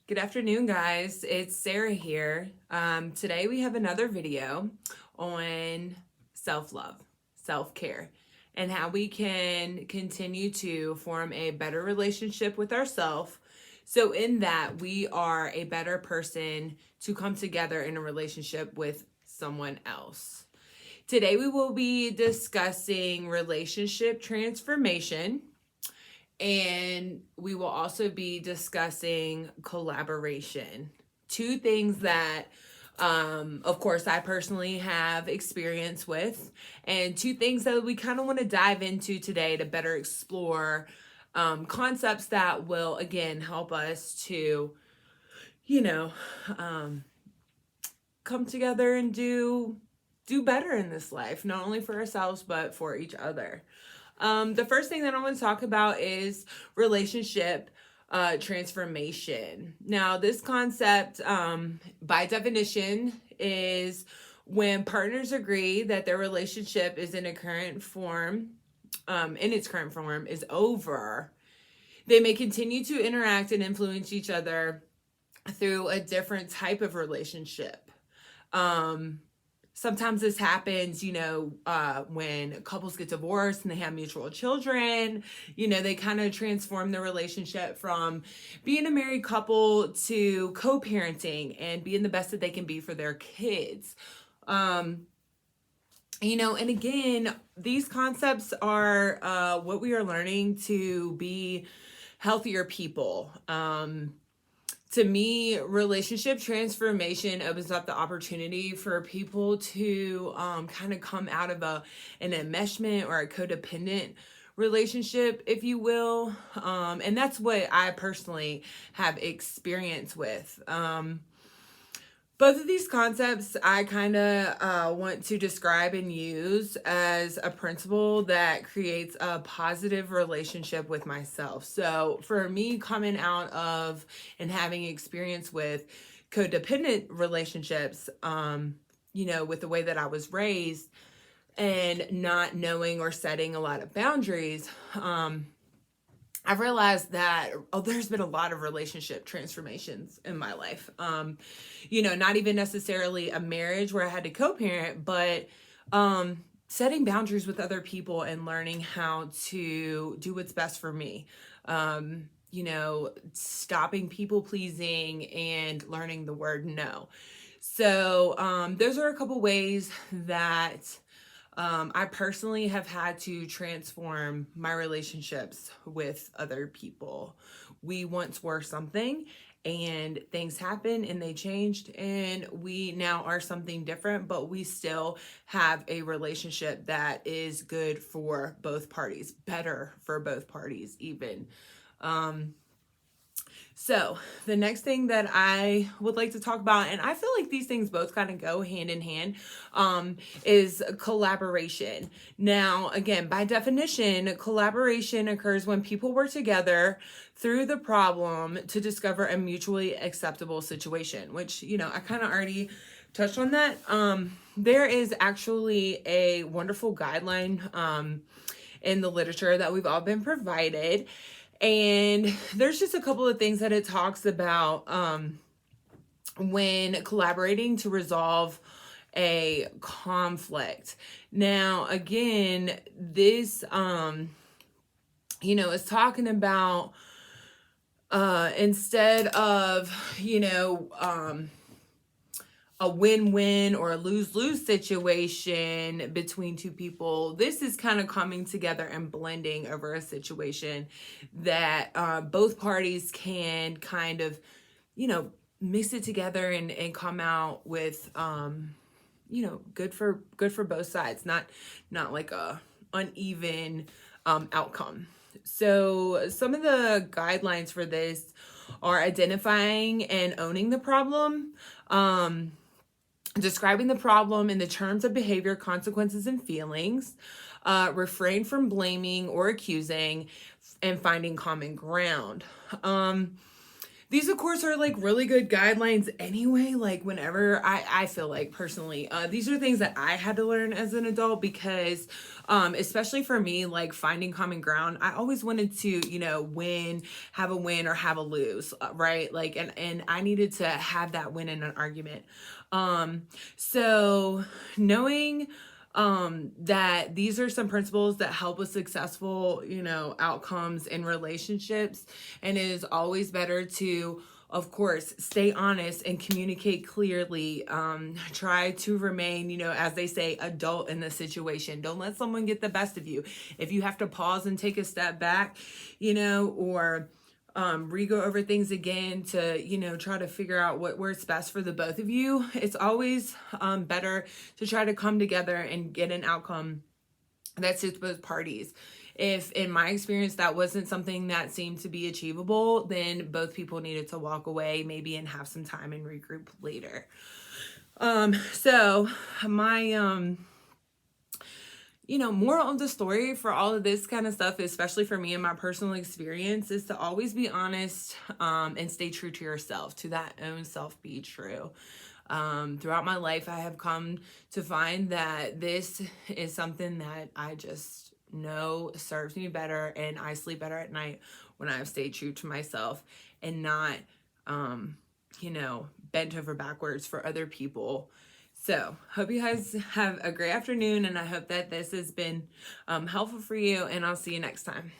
Good afternoon, guys. It's Sarah here. Today we have another video on self-love, self-care, and how we can continue to form a better relationship with ourselves. So in that, we are a better person to come together in a relationship with someone else. Today we will be discussing relationship transformation, and we will also be discussing collaboration. Two things that, of course, I personally have experience with, and two things that we kind of want to dive into today to better explore concepts that will, again, help us to, you know, um, come together and do better in this life, not only for ourselves, but for each other. The first thing that I want to talk about is relationship transformation. Now, this concept, by definition, is when partners agree that their relationship is in its current form, is over. They may continue to interact and influence each other through a different type of relationship. Um, Sometimes this happens, when couples get divorced and they have mutual children. They kind of transform the relationship from being a married couple to co-parenting and being the best that they can be for their kids. And again, these concepts are what we are learning to be healthier people. To me, relationship transformation opens up the opportunity for people to kind of come out of an enmeshment or a codependent relationship, if you will. And that's what I personally have experience with. Both of these concepts I kind of want to describe and use as a principle that creates a positive relationship with myself. So for me, coming out of and having experience with codependent relationships, with the way that I was raised and not knowing or setting a lot of boundaries, I've realized that there's been a lot of relationship transformations in my life. Not even necessarily a marriage where I had to co-parent, but setting boundaries with other people and learning how to do what's best for me. Stopping people pleasing and learning the word no. So those are a couple ways that I personally have had to transform my relationships with other people. We once were something, and things happened and they changed, and we now are something different, but we still have a relationship that is good for both parties, better for both parties, even. So, the next thing that I would like to talk about, and I feel like these things both kind of go hand in hand, is collaboration. Now, again, by definition, collaboration occurs when people work together through the problem to discover a mutually acceptable situation, which, I kind of already touched on that. There is actually a wonderful guideline in the literature that we've all been provided. And there's just a couple of things that it talks about when collaborating to resolve a conflict. Now, again, this, is talking about instead of, a win-win or a lose-lose situation between two people. This is kind of coming together and blending over a situation that both parties can kind of, mix it together and come out with, good for both sides, not like a uneven outcome. So some of the guidelines for this are identifying and owning the problem, describing the problem in the terms of behavior, consequences, and feelings, refrain from blaming or accusing, and finding common ground. these of course are like really good guidelines anyway. Like whenever I feel like personally, these are things that I had to learn as an adult because especially for me, like finding common ground, I always wanted to, you know, have a win or have a lose, right? Like, and I needed to have that win in an argument. So knowing that these are some principles that help with successful, you know, outcomes in relationships, and it is always better to, of course, stay honest and communicate clearly. Try to remain, you know, as they say, adult in the situation. Don't let someone get the best of you. If you have to pause and take a step back, you know, or re-go over things again to, you know, try to figure out what works best for the both of you, it's always better to try to come together and get an outcome that suits both parties. If in my experience that wasn't something that seemed to be achievable, then both people needed to walk away maybe and have some time and regroup later. So my you know, moral of the story for all of this kind of stuff, especially for me and my personal experience, is to always be honest and stay true to yourself, to that own self, be true. Throughout my life, I have come to find that this is something that I just know serves me better, and I sleep better at night when I have stayed true to myself and not, you know, bent over backwards for other people. So, hope you guys have a great afternoon, and I hope that this has been helpful for you, and I'll see you next time.